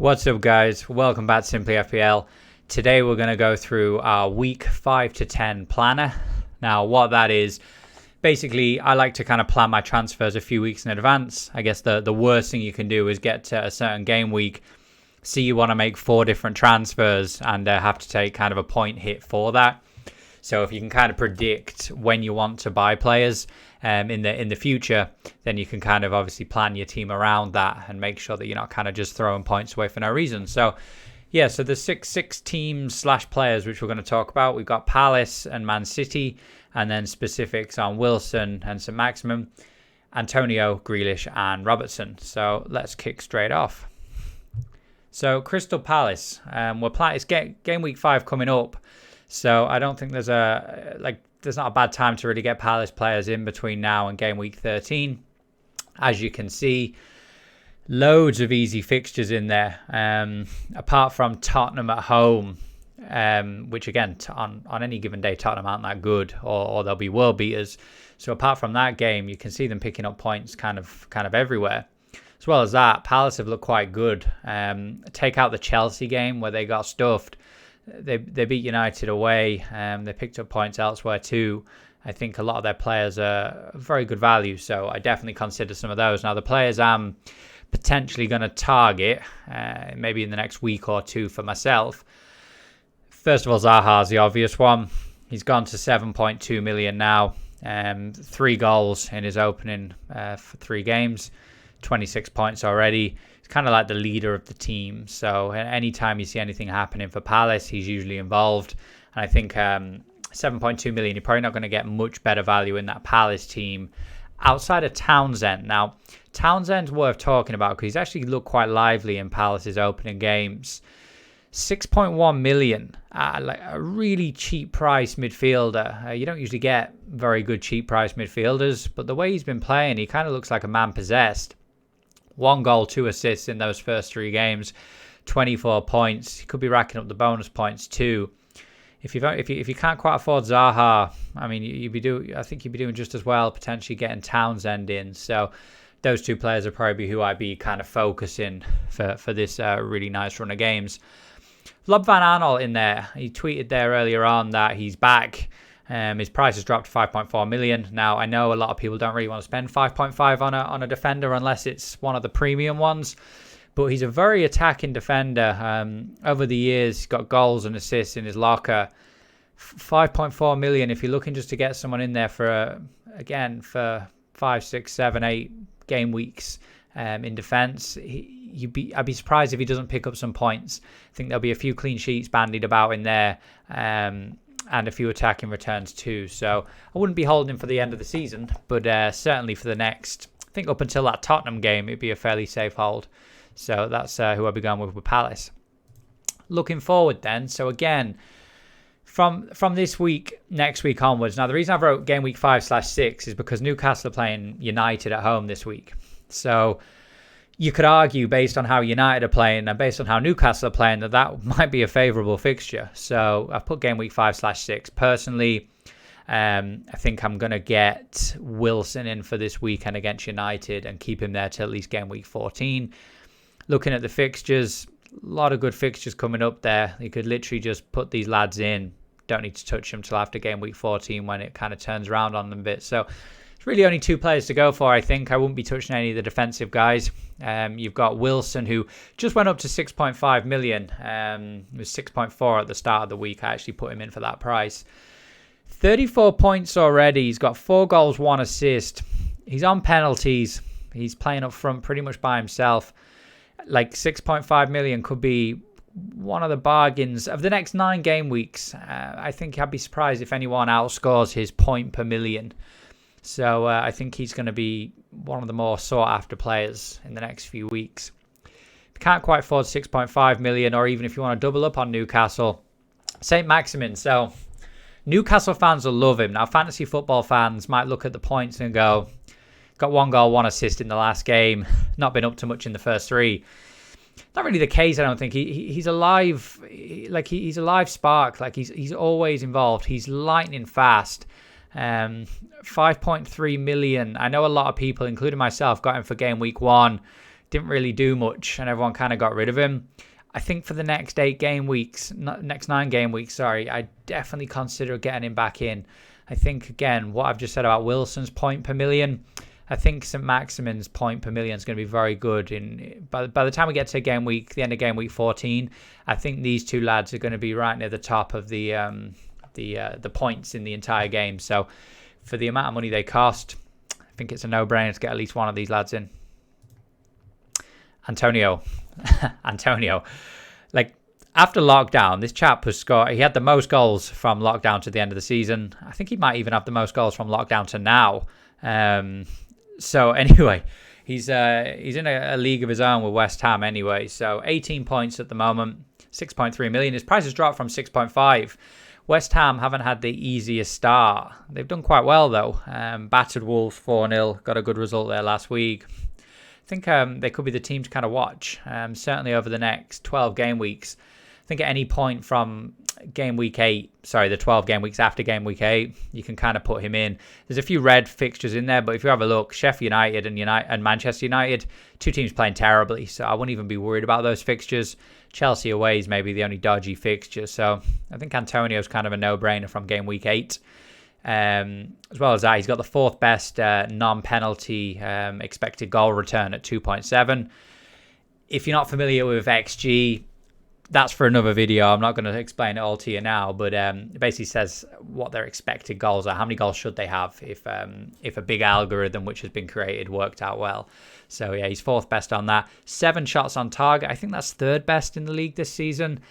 What's up, guys? Welcome back to Simply FPL. Today we're going to go through our week 5 to 10 planner. Now, what that is, basically, I like to kind of plan my transfers a few weeks in advance. I guess the worst thing you can do is get to a certain game week, see you want to make 4 different transfers and have to take kind of a point hit for that. So if you can kind of predict when you want to buy players in the future, then you can kind of obviously plan your team around that and make sure that you're not kind of just throwing points away for no reason. So yeah, so there's six teams / players which we're going to talk about. We've got Palace and Man City, and then specifics on Wilson and St. Maximin, Antonio, Grealish and Robertson. So let's kick straight off. So Crystal Palace, it's game week 5 coming up. So I don't think there's not a bad time to really get Palace players in between now and game week 13. As you can see, loads of easy fixtures in there. Apart from Tottenham at home, which again on any given day Tottenham aren't that good, or they'll be world beaters. So apart from that game, you can see them picking up points kind of everywhere. As well as that, Palace have looked quite good. Take out the Chelsea game where they got stuffed. They beat United away. They picked up points elsewhere too. I think a lot of their players are very good value, so I definitely consider some of those. Now, the players I'm potentially going to target, maybe in the next week or two for myself. First of all, Zaha's the obvious one. He's gone to 7.2 million now. 3 goals in his opening for 3 games. 26 points already. Kind of like the leader of the team, so anytime you see anything happening for Palace, he's usually involved. And I think 7.2 million, you're probably not going to get much better value in that Palace team outside of Townsend. Now, Townsend's worth talking about because he's actually looked quite lively in Palace's opening games. 6.1 million, like a really cheap price midfielder. You don't usually get very good cheap price midfielders, but the way he's been playing, he kind of looks like a man possessed. 1 goal, 2 assists in those first 3 games, 24 points. He could be racking up the bonus points too. If you can't quite afford Zaha, I mean, I think you'd be doing just as well potentially getting Townsend in. So those 2 players are probably who I'd be kind of focusing for this really nice run of games. Lob Van Aanholt in there. He tweeted there earlier on that he's back. His price has dropped to 5.4 million. Now, I know a lot of people don't really want to spend 5.5 on a defender unless it's one of the premium ones, but he's a very attacking defender. Over the years, he's got goals and assists in his locker. 5.4 million. If you're looking just to get someone in there for 5, 6, 7, 8 game weeks in defence, I'd be surprised if he doesn't pick up some points. I think there'll be a few clean sheets bandied about in there. And a few attacking returns too. So I wouldn't be holding him for the end of the season, but certainly for the next, I think up until that Tottenham game, it'd be a fairly safe hold. So that's who I'll be going with Palace. Looking forward then, so again, from this week, next week onwards. Now, the reason I wrote game week 5/6 is because Newcastle are playing United at home this week. So you could argue, based on how United are playing and based on how Newcastle are playing, that might be a favourable fixture. So I've put game week 5/6. Personally, I think I'm going to get Wilson in for this weekend against United and keep him there till at least game week 14. Looking at the fixtures, a lot of good fixtures coming up there. You could literally just put these lads in. Don't need to touch them till after game week 14 when it kind of turns around on them a bit. So really only 2 players to go for, I think. I wouldn't be touching any of the defensive guys. You've got Wilson, who just went up to 6.5 million. It was 6.4 at the start of the week. I actually put him in for that price. 34 points already. He's got 4 goals, 1 assist. He's on penalties. He's playing up front pretty much by himself. Like 6.5 million could be one of the bargains of the next 9 game weeks. I think I'd be surprised if anyone outscores his point per million. So I think he's going to be one of the more sought-after players in the next few weeks. If you can't quite afford 6.5 million, or even if you want to double up on Newcastle, St. Maximin. So Newcastle fans will love him. Now, fantasy football fans might look at the points and go, got 1 goal, 1 assist in the last game, not been up to much in the first 3. Not really the case, I don't think. He's a live, he's a live spark. Like he's always involved. He's lightning fast. 5.3 million. I know a lot of people, including myself, got him for game week 1. didn't really do much, and everyone kind of got rid of him. I think for the next 9 game weeks, I definitely consider getting him back in. I think, again, what I've just said about Wilson's point per million, I think St. Maximin's point per million is going to be very good. By the time we get to the end of game week 14, I think these two lads are going to be right near the top of the points in the entire game. So for the amount of money they cost, I think it's a no-brainer to get at least one of these lads in. Antonio. Like, after lockdown, this chap he had the most goals from lockdown to the end of the season. I think he might even have the most goals from lockdown to now. So anyway, he's in a league of his own with West Ham anyway. So 18 points at the moment, 6.3 million. His price has dropped from 6.5. West Ham haven't had the easiest start. They've done quite well though. Battered Wolves 4-0. Got a good result there last week. I think they could be the team to kind of watch, certainly over the next 12 game weeks. I think at any point from the 12 game weeks after game week 8, you can kind of put him in. There's a few red fixtures in there, but if you have a look, Sheffield United and Manchester United, two teams playing terribly, so I wouldn't even be worried about those fixtures. Chelsea away is maybe the only dodgy fixture, so I think Antonio's kind of a no-brainer from game week 8. As well as that, he's got the 4th best non-penalty expected goal return at 2.7. If you're not familiar with XG, that's for another video. I'm not going to explain it all to you now, but it basically says what their expected goals are. How many goals should they have if a big algorithm which has been created worked out well. So yeah, he's 4th best on that. 7 shots on target. I think that's 3rd best in the league this season.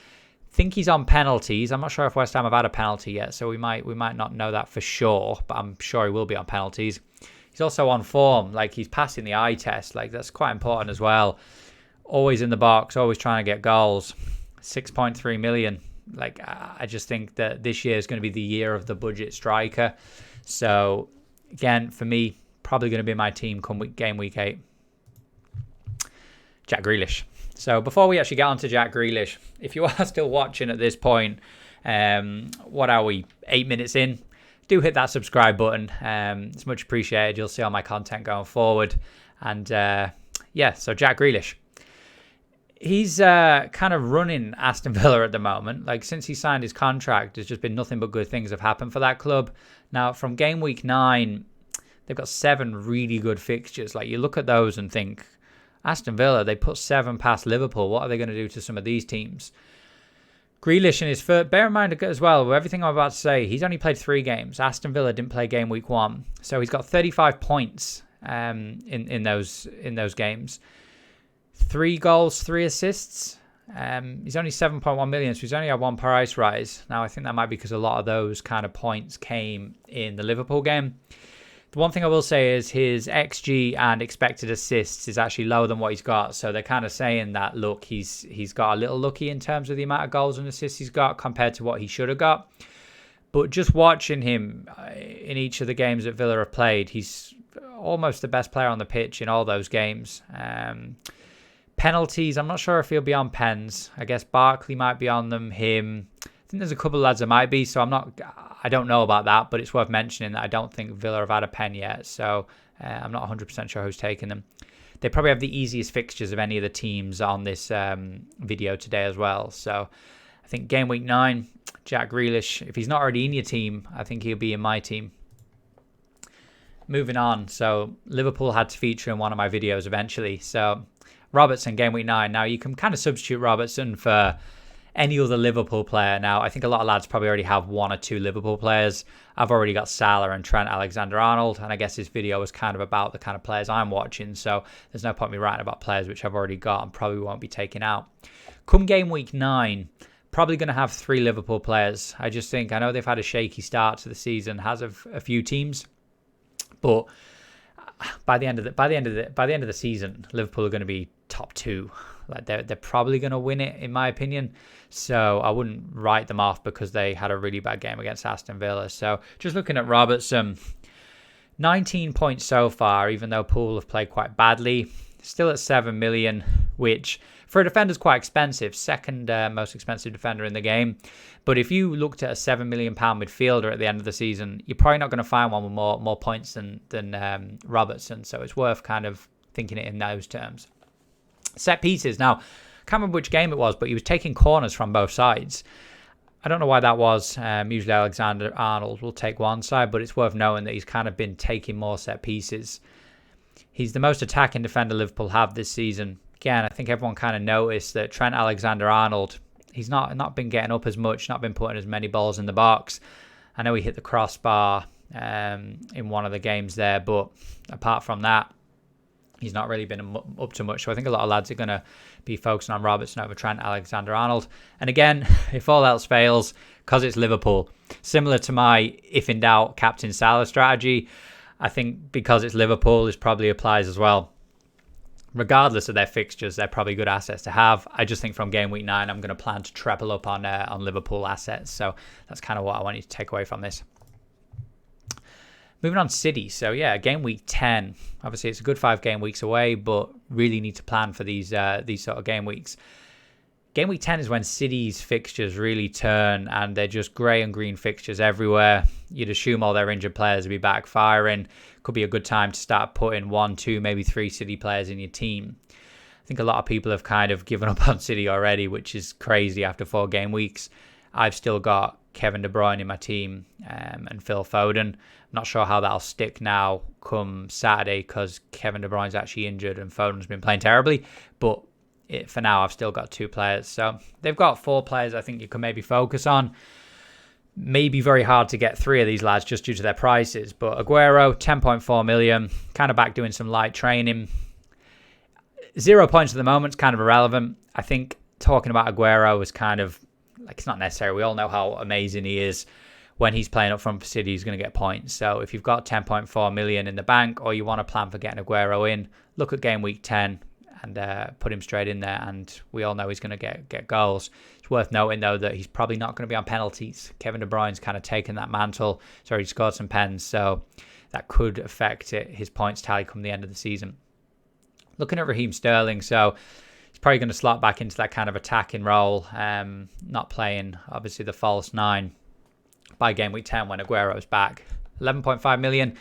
Think he's on penalties. I'm not sure if West Ham have had a penalty yet, so we might not know that for sure, but I'm sure he will be on penalties. He's also on form, like he's passing the eye test, like that's quite important as well. Always in the box, always trying to get goals. 6.3 million. Like, I just think that this year is going to be the year of the budget striker. So again, for me, probably going to be my team come game week 8. Jack Grealish. So before we actually get on to Jack Grealish, if you are still watching at this point, what are we, 8 minutes in? Do hit that subscribe button. It's much appreciated. You'll see all my content going forward. And yeah, so Jack Grealish. He's kind of running Aston Villa at the moment. Like, since he signed his contract, there's just been nothing but good things have happened for that club. Now, from game week 9, they've got 7 really good fixtures. Like, you look at those and think, Aston Villa, they put 7 past Liverpool. What are they going to do to some of these teams? Grealish in his first... Bear in mind as well, with everything I'm about to say, he's only played 3 games. Aston Villa didn't play game week 1. So he's got 35 points in those games. 3 goals, 3 assists. He's only 7.1 million, so he's only had 1 price rise. Now, I think that might be because a lot of those kind of points came in the Liverpool game. The one thing I will say is his XG and expected assists is actually lower than what he's got. So they're kind of saying that, look, he's got a little lucky in terms of the amount of goals and assists he's got compared to what he should have got. But just watching him in each of the games that Villa have played, he's almost the best player on the pitch in all those games. Penalties, I'm not sure if he'll be on pens. I guess Barkley might be on them, him. I think there's a couple of lads that might be, so I don't know about that, but it's worth mentioning that I don't think Villa have had a pen yet, so I'm not 100% sure who's taking them. They probably have the easiest fixtures of any of the teams on this video today as well, so I think game week 9, Jack Grealish, if he's not already in your team, I think he'll be in my team. Moving on, so Liverpool had to feature in one of my videos eventually, so Robertson, game week 9. Now, you can kind of substitute Robertson for any other Liverpool player. Now, I think a lot of lads probably already have 1 or 2 Liverpool players. I've already got Salah and Trent Alexander-Arnold, and I guess this video was kind of about the kind of players I'm watching, so there's no point me writing about players which I've already got and probably won't be taking out. Come game week 9, probably going to have 3 Liverpool players. I just think, I know they've had a shaky start to the season, has a few teams, but by the end of the season, Liverpool are going to be top 2. Like, they're probably going to win it, in my opinion. So I wouldn't write them off because they had a really bad game against Aston Villa. So just looking at Robertson, 19 points so far, even though Poole have played quite badly. Still at 7 million, which for a defender is quite expensive. Second most expensive defender in the game. But if you looked at a £7 million midfielder at the end of the season, you're probably not going to find one with more points than Robertson. So it's worth kind of thinking it in those terms. Set pieces. Now, I can't remember which game it was, but he was taking corners from both sides. I don't know why that was. Usually Alexander-Arnold will take one side, but it's worth knowing that he's kind of been taking more set pieces. He's the most attacking defender Liverpool have this season. Again, I think everyone kind of noticed that Trent Alexander-Arnold, he's not been getting up as much, not been putting as many balls in the box. I know he hit the crossbar in one of the games there, but apart from that, he's not really been up to much. So I think a lot of lads are going to be focusing on Robertson over Trent Alexander-Arnold. And again, if all else fails, because it's Liverpool, similar to my if in doubt captain Salah strategy, I think because it's Liverpool, this probably applies as well. Regardless of their fixtures, they're probably good assets to have. I just think from game week 9, I'm going to plan to treble up on Liverpool assets. So that's kind of what I want you to take away from this. Moving on to City. So yeah, game week 10. Obviously, it's a good 5 game weeks away, but really need to plan for these sort of game weeks. Game week 10 is when City's fixtures really turn, and they're just grey and green fixtures everywhere. You'd assume all their injured players will be back firing. Could be a good time to start putting 1, 2, maybe 3 City players in your team. I think a lot of people have kind of given up on City already, which is crazy after 4 game weeks. I've still got Kevin De Bruyne in my team and Phil Foden. I'm not sure how that'll stick now come Saturday because Kevin De Bruyne's actually injured and Foden's been playing terribly. But for now, I've still got 2 players. So they've got 4 players I think you can maybe focus on. Maybe very hard to get 3 of these lads just due to their prices. But Aguero, 10.4 million, kind of back doing some light training. 0 points at the moment is kind of irrelevant. I think talking about Aguero is kind of, like, it's not necessary. We all know how amazing he is. When he's playing up front for City, he's going to get points. So if you've got 10.4 million in the bank or you want to plan for getting Aguero in, look at game week 10 and put him straight in there. And we all know he's going to get goals. It's worth noting, though, that he's probably not going to be on penalties. Kevin De Bruyne's kind of taken that mantle. Sorry, he scored some pens. So that could affect his points tally come the end of the season. Looking at Raheem Sterling, so he's probably going to slot back into that kind of attacking role, not playing, obviously, the false 9 by game week 10 when Aguero's back. 11.5 million.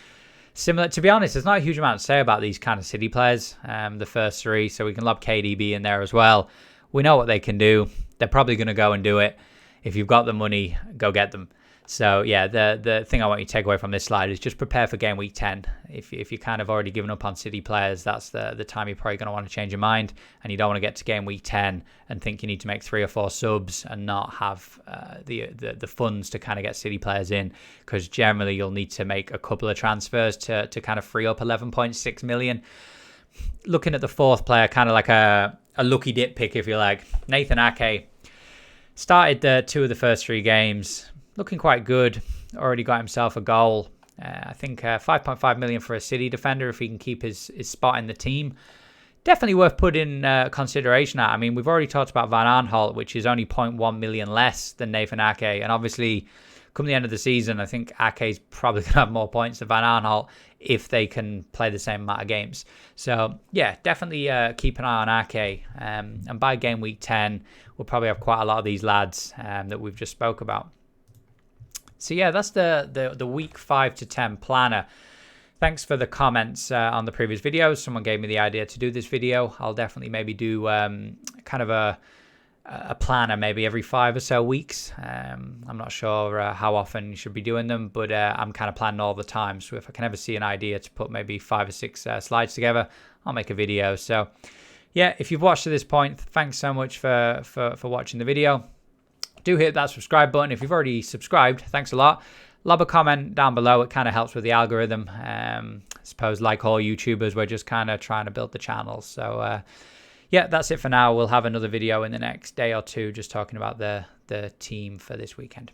Similar, to be honest, there's not a huge amount to say about these kind of City players, the first 3, so we can lob KDB in there as well. We know what they can do. They're probably going to go and do it. If you've got the money, go get them. So yeah, the thing I want you to take away from this slide is just prepare for game week 10. If you're kind of already given up on City players, that's the time you're probably going to want to change your mind, and you don't want to get to game week 10 and think you need to make 3 or 4 subs and not have the funds to kind of get City players in, because generally you'll need to make a couple of transfers to kind of free up 11.6 million. Looking at the 4th player, kind of like a lucky dip pick, if you like. Nathan Ake started the 2 of the first 3 games. Looking quite good. Already got himself a goal. I think 5.5 million for a City defender if he can keep his spot in the team. Definitely worth putting consideration at. I mean, we've already talked about Van Aanholt, which is only 0.1 million less than Nathan Ake. And obviously, come the end of the season, I think Ake's probably going to have more points than Van Aanholt if they can play the same amount of games. So, yeah, definitely keep an eye on Ake. And by game week 10, we'll probably have quite a lot of these lads that we've just spoke about. So yeah, that's the week 5 to 10 planner. Thanks for the comments on the previous videos. Someone gave me the idea to do this video. I'll definitely maybe do kind of a planner maybe every 5 or so weeks. I'm not sure how often you should be doing them, but I'm kind of planning all the time. So if I can ever see an idea to put maybe 5 or 6 slides together, I'll make a video. So yeah, if you've watched to this point, thanks so much for watching the video. Do hit that subscribe button. If you've already subscribed, thanks a lot. Lob a comment down below. It kind of helps with the algorithm. I suppose like all YouTubers, we're just kind of trying to build the channel. So yeah, that's it for now. We'll have another video in the next day or 2 just talking about the team for this weekend.